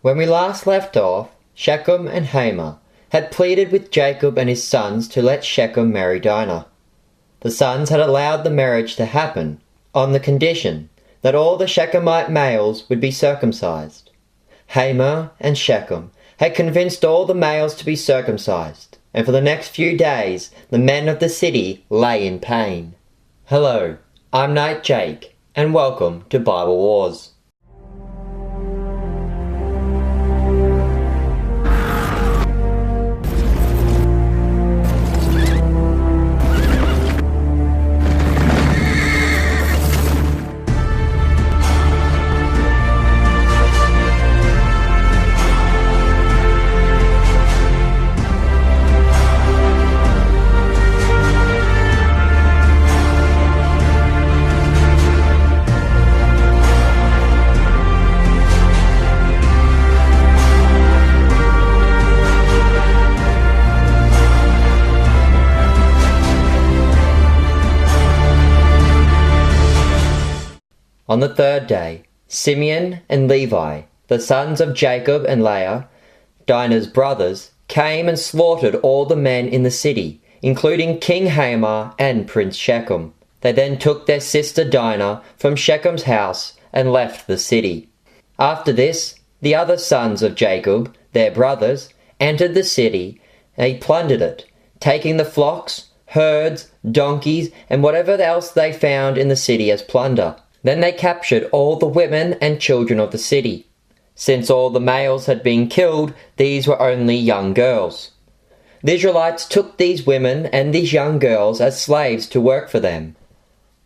When we last left off, Shechem and Hamor had pleaded with Jacob and his sons to let Shechem marry Dinah. The sons had allowed the marriage to happen on the condition that all the Shechemite males would be circumcised. Hamor and Shechem had convinced all the males to be circumcised, and for the next few days the men of the city lay in pain. Hello, I'm Knight Jake, and welcome to Bible Wars. On the third day, Simeon and Levi, the sons of Jacob and Leah, Dinah's brothers, came and slaughtered all the men in the city, including King Hamor and Prince Shechem. They then took their sister Dinah from Shechem's house and left the city. After this, the other sons of Jacob, their brothers, entered the city, and they plundered it, taking the flocks, herds, donkeys, and whatever else they found in the city as plunder. Then they captured all the women and children of the city. Since all the males had been killed, these were only young girls. The Israelites took these women and these young girls as slaves to work for them.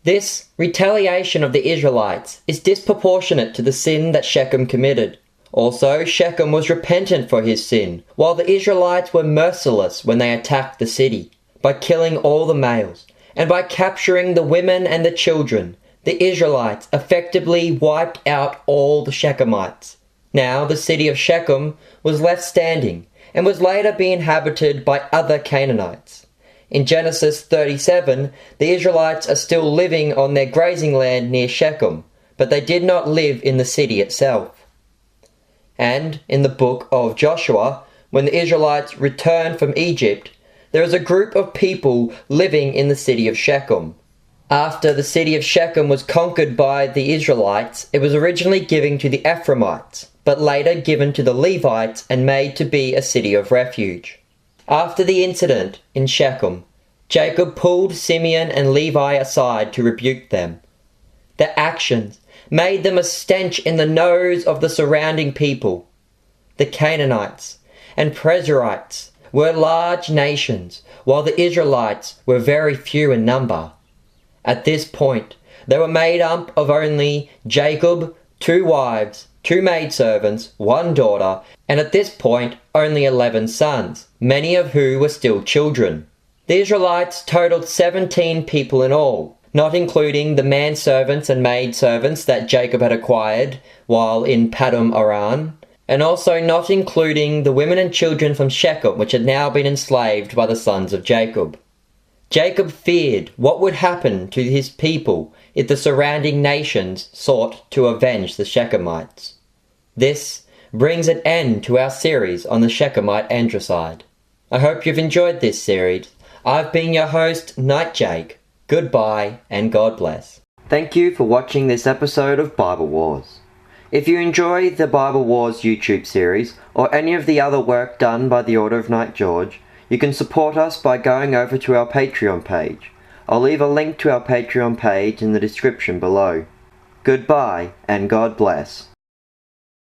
This retaliation of the Israelites is disproportionate to the sin that Shechem committed. Also, Shechem was repentant for his sin, while the Israelites were merciless when they attacked the city, by killing all the males, and by capturing the women and the children. The Israelites effectively wiped out all the Shechemites. Now the city of Shechem was left standing and was later being inhabited by other Canaanites. In Genesis 37, the Israelites are still living on their grazing land near Shechem, but they did not live in the city itself. And in the book of Joshua, when the Israelites returned from Egypt, there is a group of people living in the city of Shechem. After the city of Shechem was conquered by the Israelites, it was originally given to the Ephraimites, but later given to the Levites and made to be a city of refuge. After the incident in Shechem, Jacob pulled Simeon and Levi aside to rebuke them. Their actions made them a stench in the nose of the surrounding people. The Canaanites and Perizzites were large nations, while the Israelites were very few in number. At this point, they were made up of only Jacob, 2 wives, 2 maidservants, 1 daughter, and at this point only 11 sons, many of whom were still children. The Israelites totaled 17 people in all, not including the manservants and maidservants that Jacob had acquired while in Paddan Aram, and also not including the women and children from Shechem which had now been enslaved by the sons of Jacob. Jacob feared what would happen to his people if the surrounding nations sought to avenge the Shechemites. This brings an end to our series on the Shechemite Androcide. I hope you've enjoyed this series. I've been your host, Knight Jake. Goodbye and God bless. Thank you for watching this episode of Bible Wars. If you enjoy the Bible Wars YouTube series or any of the other work done by the Order of Knight George, you can support us by going over to our Patreon page. I'll leave a link to our Patreon page in the description below. Goodbye and God bless.